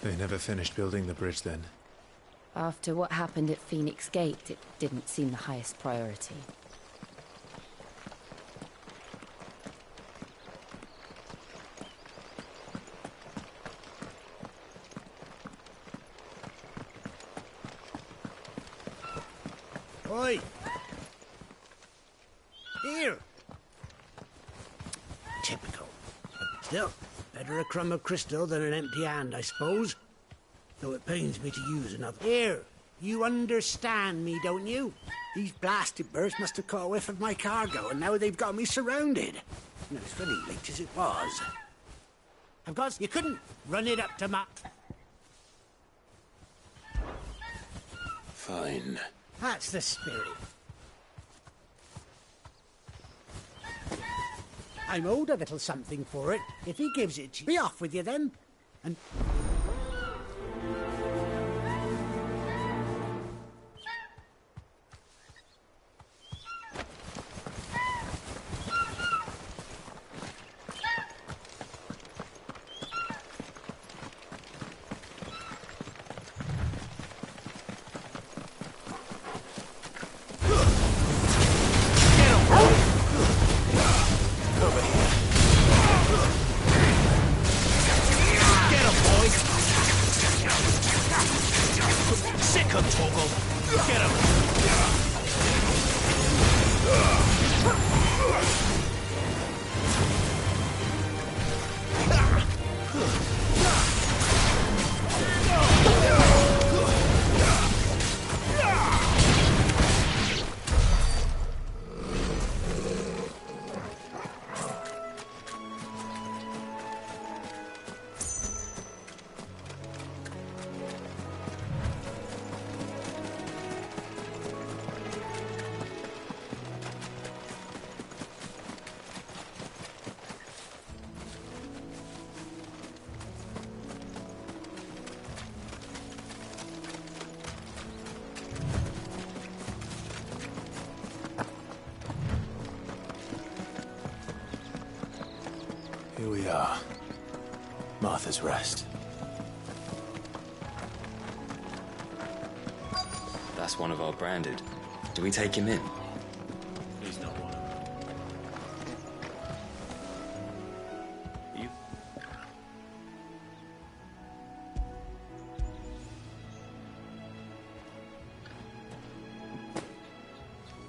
They never finished building the bridge then. After what happened at Phoenix Gate, it didn't seem the highest priority. Oi! Here! Typical. Still, better a crumb of crystal than an empty hand, I suppose. Though it pains me to use another. Here! You understand me, don't you? These blasted birds must have caught a whiff of my cargo, and now they've got me surrounded. And as funny late as it was. Of course, you couldn't run it up to my... Fine. That's the spirit. I'm owed a little something for it. If he gives it to you, be off with you then. And... Here we are. Martha's Rest. That's one of our branded. Do we take him in? He's not one of them. You?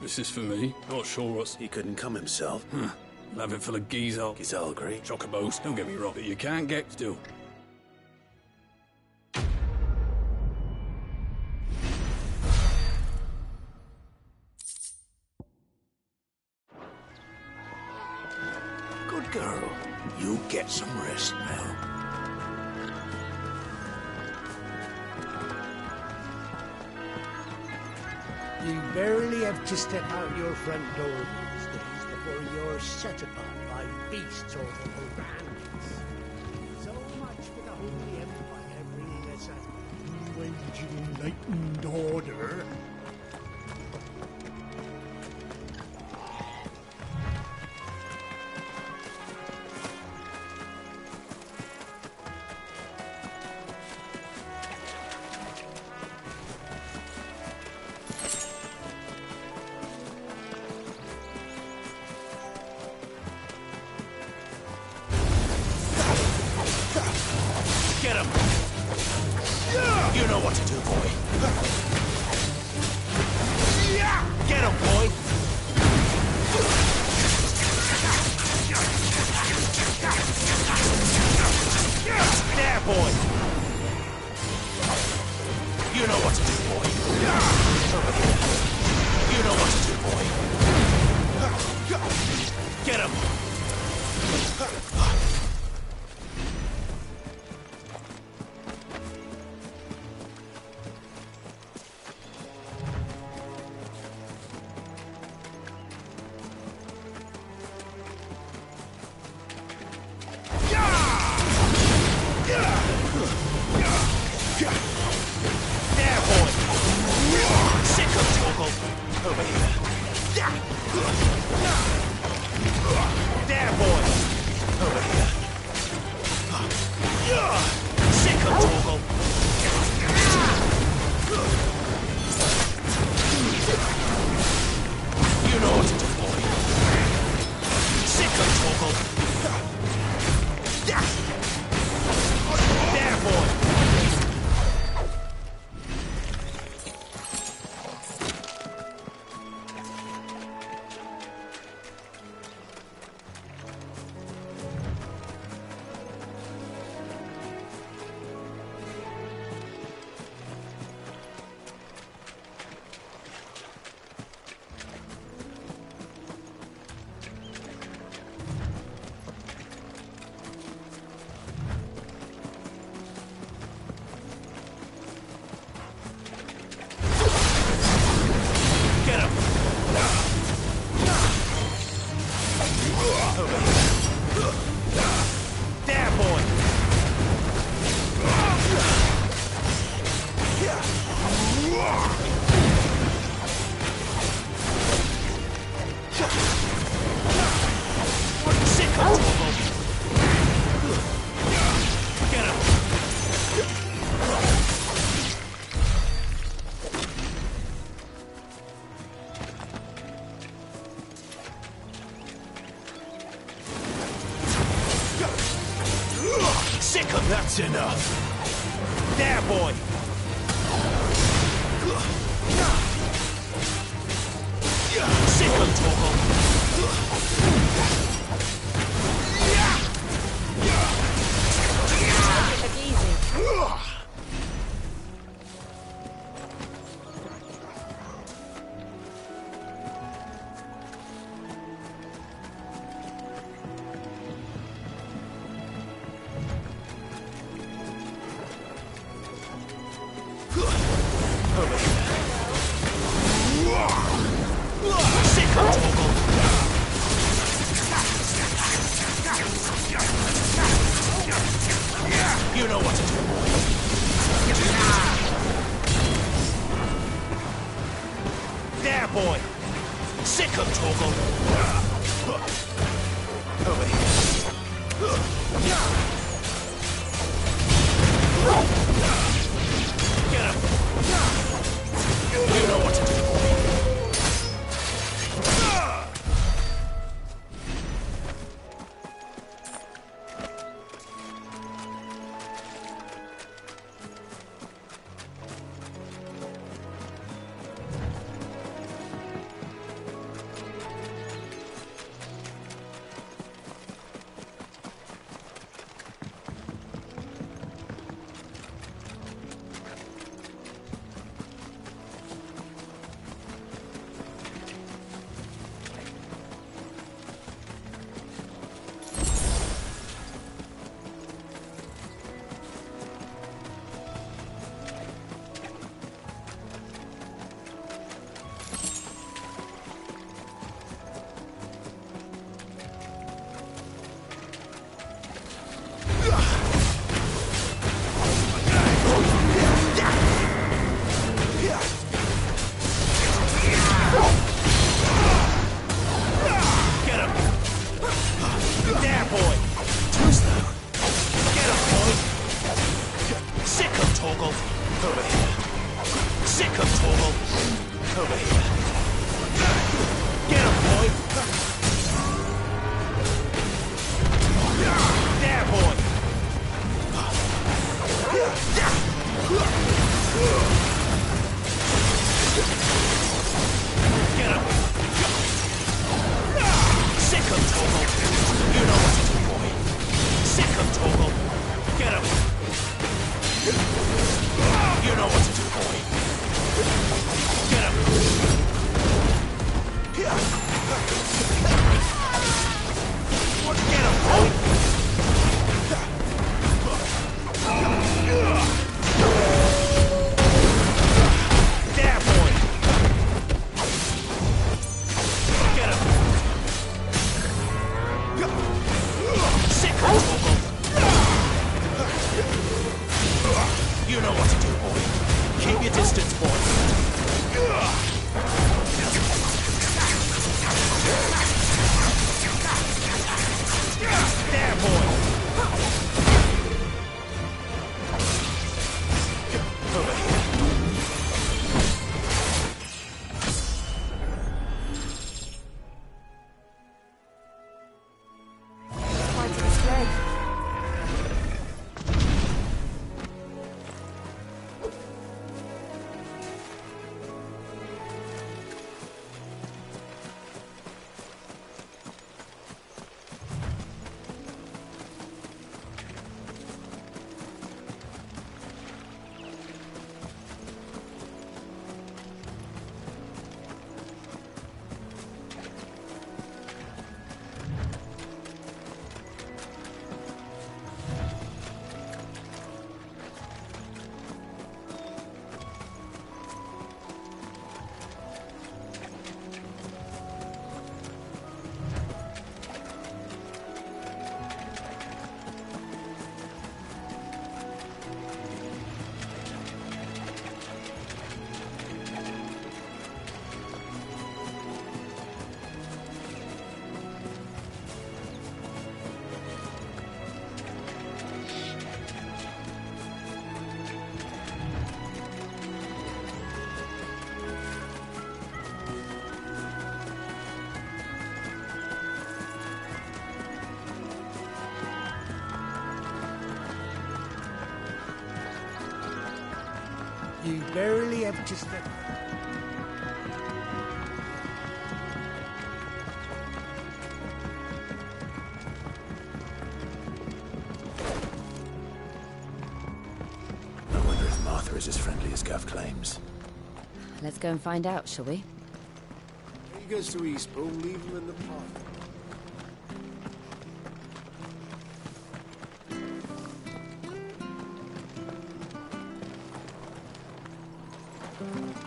This is for me. Not sure what's... He couldn't come himself. I'll have it full of geezer. Gizalgri. Chocobos, don't get me wrong, but you can't get still. Good girl. You get some rest now. You barely have to step out your front door these days before you're set upon by beasts or piranhas. So much for the Holy Empire bringing us a waging enlightened order. Get him! You know what to do, boy. Get him, boy! There, boy! You know what to do, boy. Over here. You know what to do, boy. Get him! That's enough. There, boy. Sick of Torgal. Take it easy. Sick of Torgal. You know what to do, boy. There, boy. Sick of Torgal. Over here. Get him. You know what to do, boy. You barely have just... I wonder if Martha is as friendly as Gav claims. Let's go and find out, shall we? He goes to Eastbourne, leave him in the park.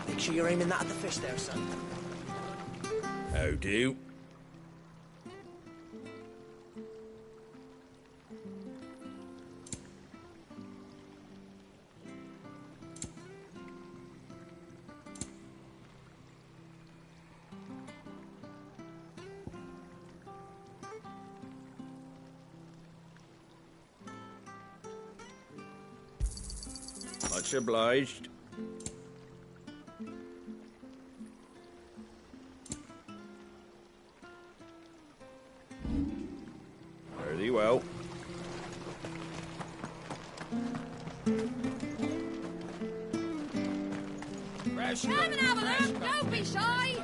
Make sure you're aiming that at the fish there, son. How do? Much obliged. Very well. Come and have a look! Don't be shy!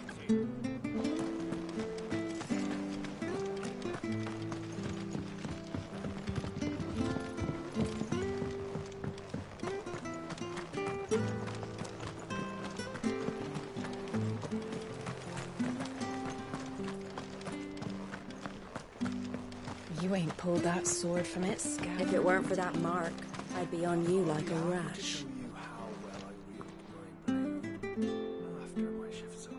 You ain't pulled that sword from its scab. If it weren't for that mark, I'd be on you like a rash. Show you how well I wield my blade after my shift's over.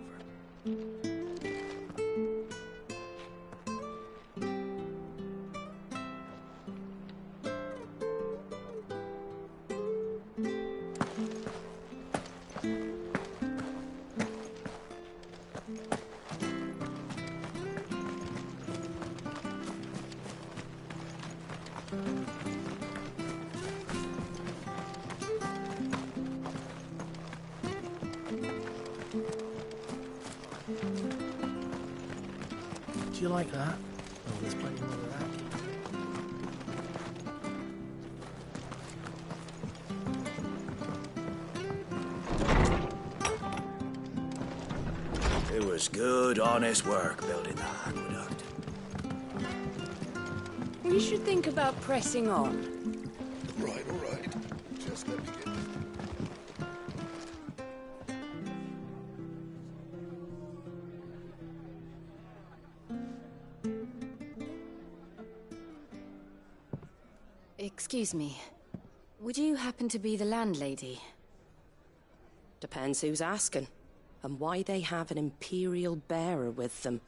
Do you like that? Oh, there's plenty more of that. It was good, honest work building the aqueduct. We should think about pressing on. Right, all right. Just let me get... Excuse me. Would you happen to be the landlady? Depends who's asking, and why they have an Imperial bearer with them.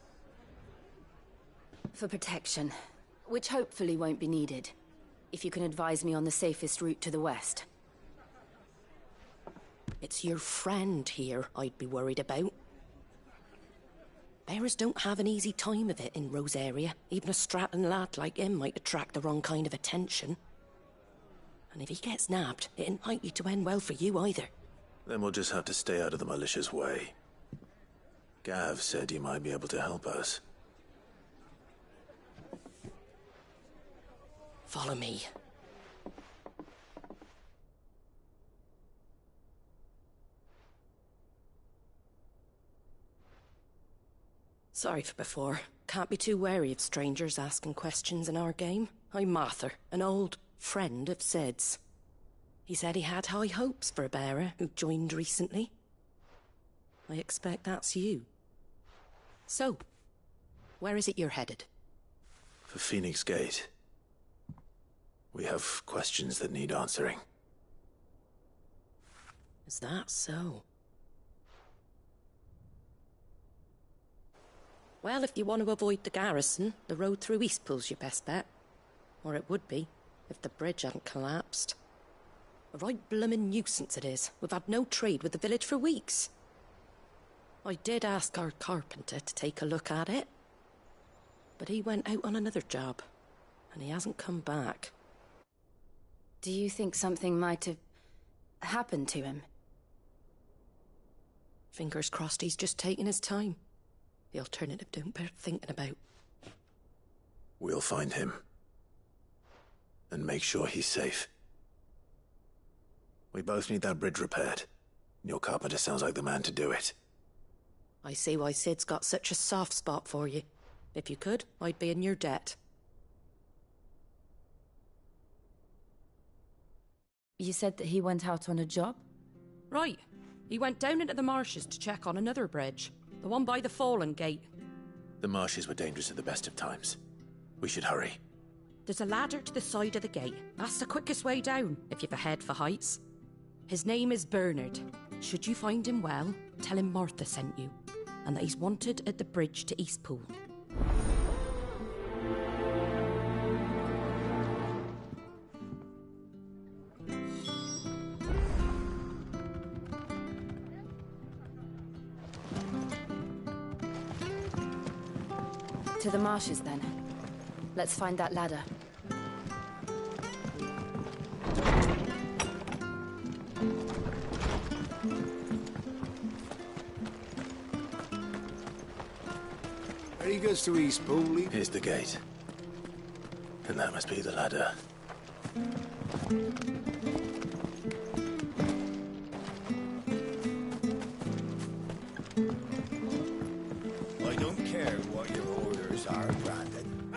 For protection, which hopefully won't be needed. If you can advise me on the safest route to the west. It's your friend here I'd be worried about. Bearers don't have an easy time of it in Rosaria. Even a Stratton lad like him might attract the wrong kind of attention. And if he gets nabbed, it ain't likely to end well for you either. Then we'll just have to stay out of the malicious way. Gav said you might be able to help us. Follow me. Sorry for before. Can't be too wary of strangers asking questions in our game. I'm Martha, an old friend of Sid's. He said he had high hopes for a bearer who joined recently. I expect that's you. So, where is it you're headed? For Phoenix Gate. We have questions that need answering. Is that so? Well, if you want to avoid the garrison, the road through Eastpool's your best bet. Or it would be, if the bridge hadn't collapsed. A right bloomin' nuisance it is. We've had no trade with the village for weeks. I did ask our carpenter to take a look at it. But he went out on another job, and he hasn't come back. Do you think something might have happened to him? Fingers crossed he's just taking his time. The alternative don't bear thinking about. We'll find him. And make sure he's safe. We both need that bridge repaired. Your carpenter sounds like the man to do it. I see why Sid's got such a soft spot for you. If you could, I'd be in your debt. You said that he went out on a job? Right. He went down into the marshes to check on another bridge. The one by the Fallen Gate. The marshes were dangerous at the best of times. We should hurry. There's a ladder to the side of the gate. That's the quickest way down, if you've a head for heights. His name is Bernard. Should you find him well, tell him Martha sent you, and that he's wanted at the bridge to Eastpool. To the marshes, then. Let's find that ladder. Ready goes to Eastpool. Here's the gate. And that must be the ladder. I don't care what your orders are, Brandon.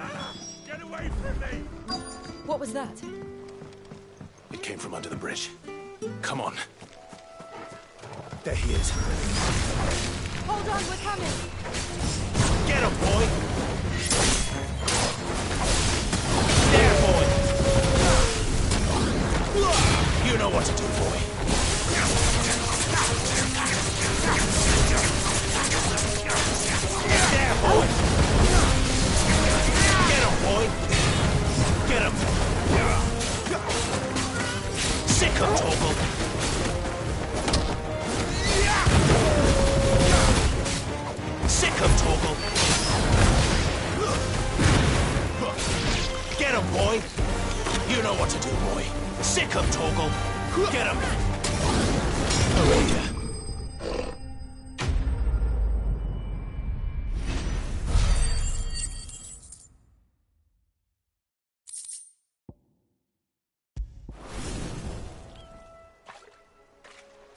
Get away from me! What was that? It came from under the bridge. Come on. There he is. Hold on, we're coming! Get him, boy! There, boy! You know what to do, boy. There, boy! Get him, boy! Get him! Sick him, Torgal! Sick him, Torgal! Get him, boy! You know what to do, boy. Sick him, Torgal! Get him! Around here.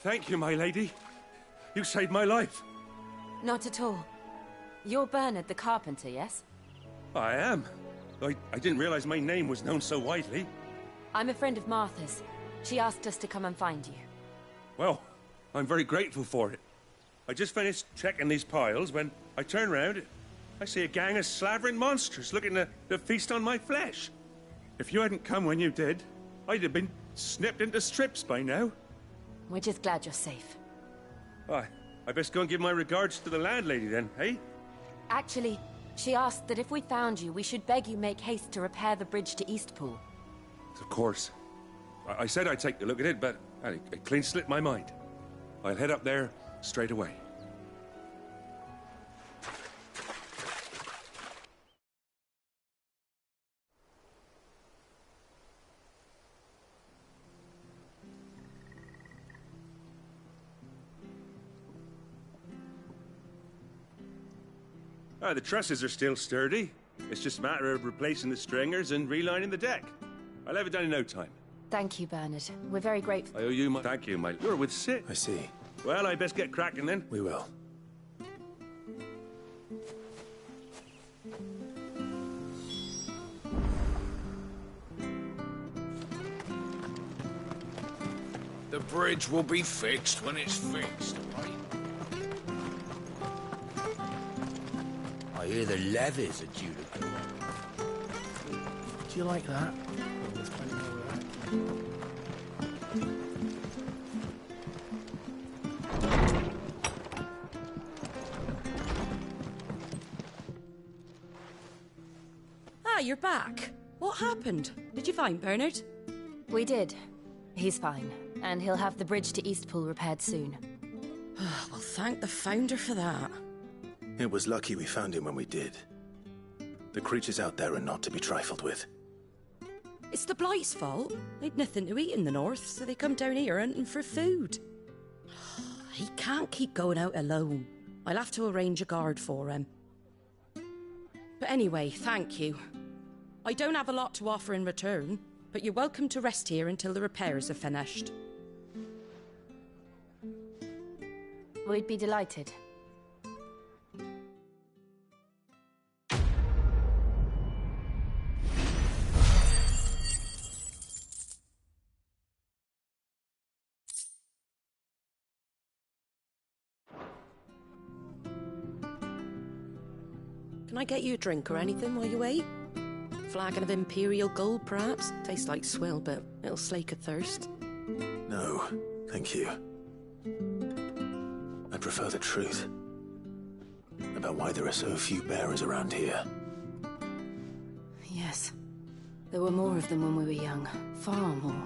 Thank you, my lady. You saved my life. Not at all. You're Bernard the carpenter, yes? I am. I didn't realize my name was known so widely. I'm a friend of Martha's. She asked us to come and find you. Well, I'm very grateful for it. I just finished checking these piles when I turn round. I see a gang of slavering monsters looking to feast on my flesh. If you hadn't come when you did, I'd have been snipped into strips by now. We're just glad you're safe. I best go and give my regards to the landlady then, eh? Actually, she asked that if we found you, we should beg you make haste to repair the bridge to Eastpool. Of course. I said I'd take a look at it, but it clean slipped my mind. I'll head up there straight away. The trusses are still sturdy. It's just a matter of replacing the stringers and relining the deck. I'll have it done in no time. Thank you, Bernard. We're very grateful. I owe you my... Thank you, my... You're with Sid. I see. Well, I best get cracking then. We will. The bridge will be fixed when it's fixed, right? I hear the levies are due to go up. Do you like that? Oh, there's plenty more of Ah, you're back. What happened? Did you find Bernard? We did. He's fine, and he'll have the bridge to Eastpool repaired soon. Well, thank the Founder for that. It was lucky we found him when we did. The creatures out there are not to be trifled with. It's the Blight's fault. They'd nothing to eat in the north, so they come down here hunting for food. He can't keep going out alone. I'll have to arrange a guard for him. But anyway, thank you. I don't have a lot to offer in return, but you're welcome to rest here until the repairs are finished. We'd be delighted. Can I get you a drink or anything while you wait? Flagon of Imperial Gold, perhaps? Tastes like swill, but it'll slake a thirst. No, thank you. I prefer the truth. About why there are so few bearers around here. Yes. There were more of them when we were young. Far more.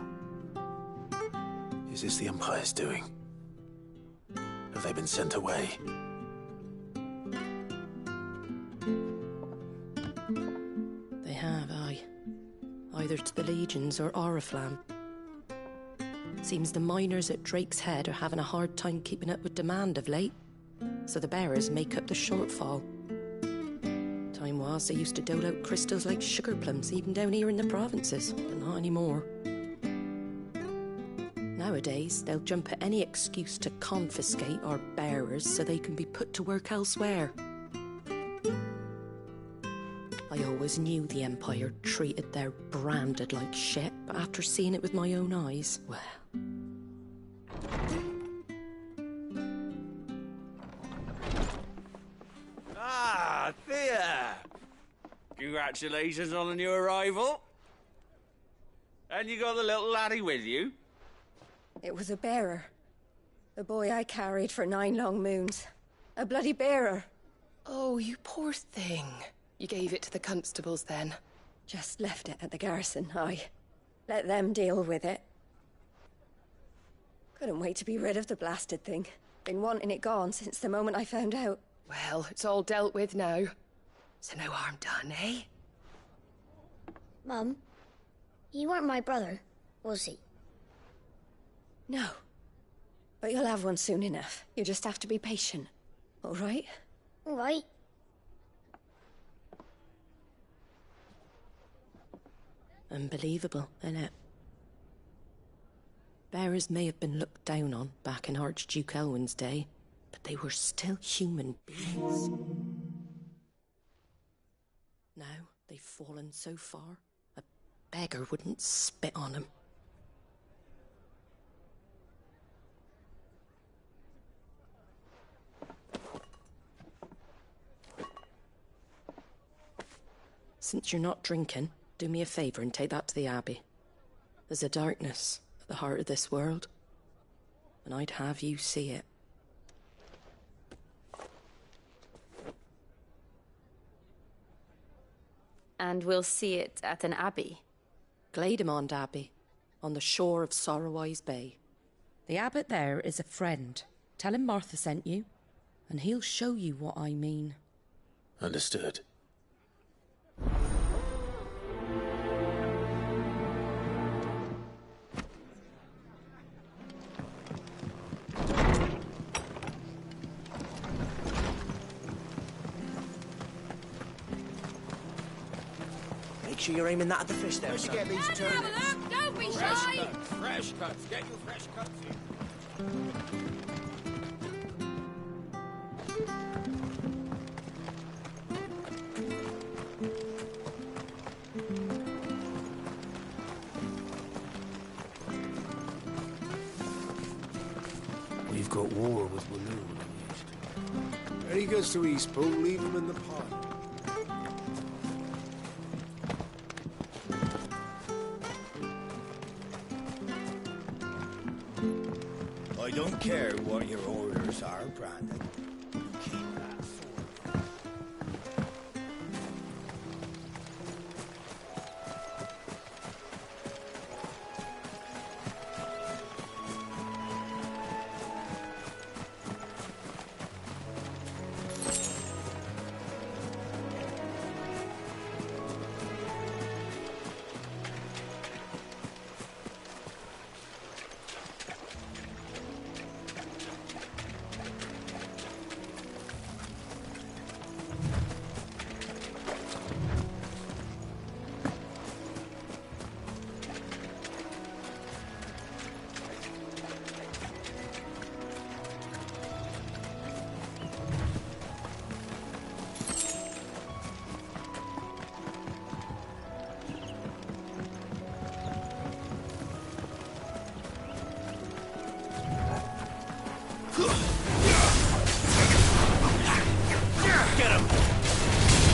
Is this the Empire's doing? Have they been sent away? They have, aye. Either to the Legions or Oriflamme. Seems the miners at Drake's Head are having a hard time keeping up with demand of late, so the bearers make up the shortfall. Time was they used to dole out crystals like sugar plums even down here in the provinces, but not anymore. Nowadays, they'll jump at any excuse to confiscate our bearers so they can be put to work elsewhere. I always knew the Empire treated their branded like shit, but after seeing it with my own eyes, well... Ah, Thea! Congratulations on the new arrival. And you got the little laddie with you? It was a bearer. The boy I carried for 9 long moons. A bloody bearer. Oh, you poor thing. You gave it to the constables then? Just left it at the garrison, aye. Let them deal with it. Couldn't wait to be rid of the blasted thing. Been wanting it gone since the moment I found out. Well, it's all dealt with now. So no harm done, eh? Mum, he weren't my brother, was he? No. But you'll have one soon enough. You just have to be patient. All right? All right. Unbelievable, innit? Bearers may have been looked down on back in Archduke Elwin's day, but they were still human beings. Now they've fallen so far, a beggar wouldn't spit on them. Since you're not drinking, do me a favour and take that to the Abbey. There's a darkness at the heart of this world, and I'd have you see it. And we'll see it at an abbey? Glademond Abbey, on the shore of Sorrowwise Bay. The abbot there is a friend. Tell him Martha sent you, and he'll show you what I mean. Understood. Make sure you're aiming that at the fish there, Where'd son. you get these turnips? Have a look, don't be shy! Fresh cuts. Get your fresh cuts here. We've got war with Walloon in the east. When he goes to Eastpool, leave him in the pot. I don't care what your orders are, Brandon. You keep that sword. Get him!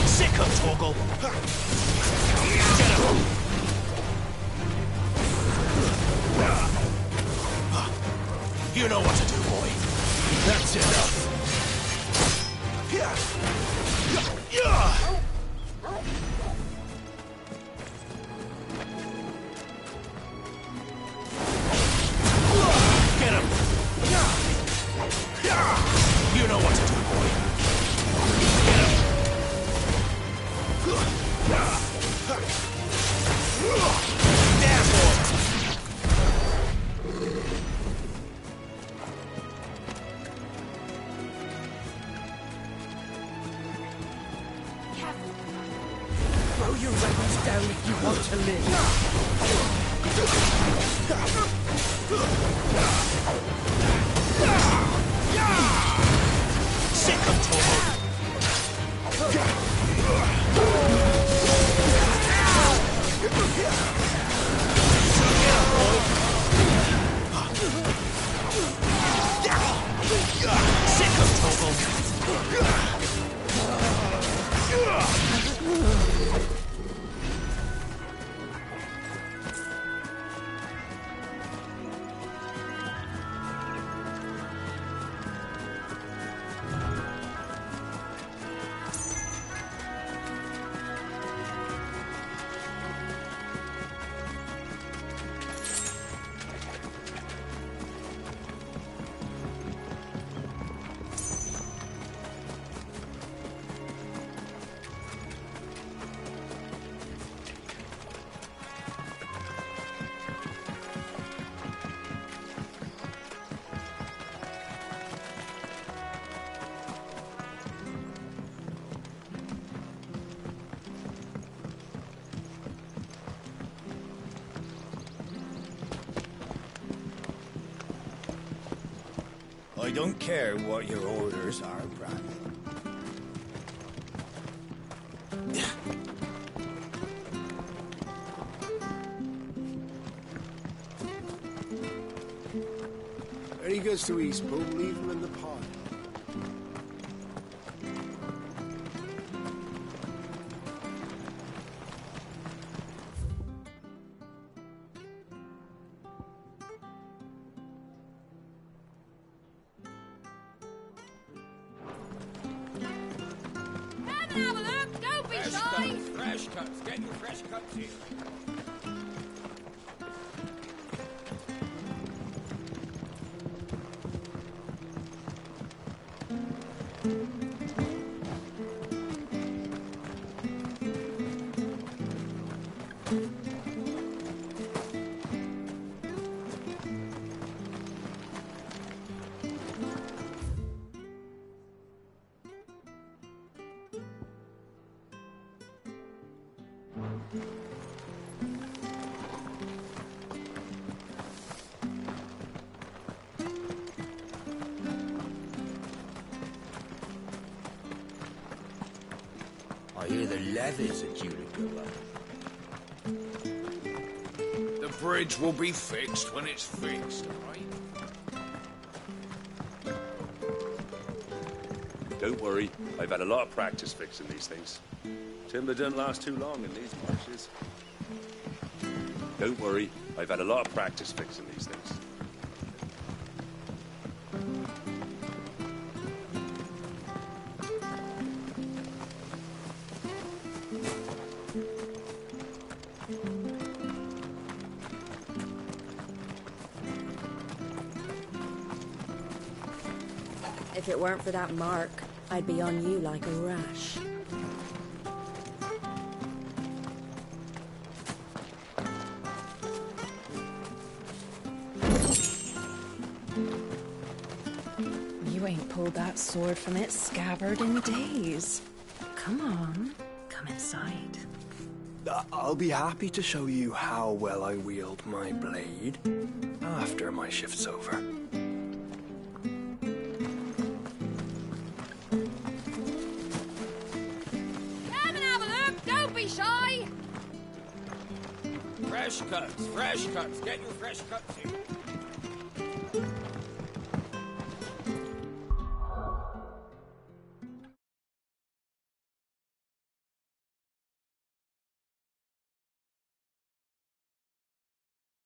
Sick him, Torgal! Get him! You know what to do, boy. That's enough. Get him! You know what to do, boy. Get him! Damn, boy! Throw your weapons down if you want to live. Sick him, Torgal! Sick him, Torgal! I don't care what your orders are, Brandon. When he goes to East Pool, leave him in the pile. Have a look! Don't be shy! Fresh cuts. Get your fresh cuts here. I hear the levees are due to go up. The bridge will be fixed when it's fixed, right? Don't worry, I've had a lot of practice fixing these things. Timber don't last too long in these marshes. Don't worry, I've had a lot of practice fixing these things. If it weren't for that mark, I'd be on you like a rash. You ain't pulled that sword from its scabbard in days. Come on, come inside. I'll be happy to show you how well I wield my blade after my shift's over. Fresh cuts. Get your fresh cuts here.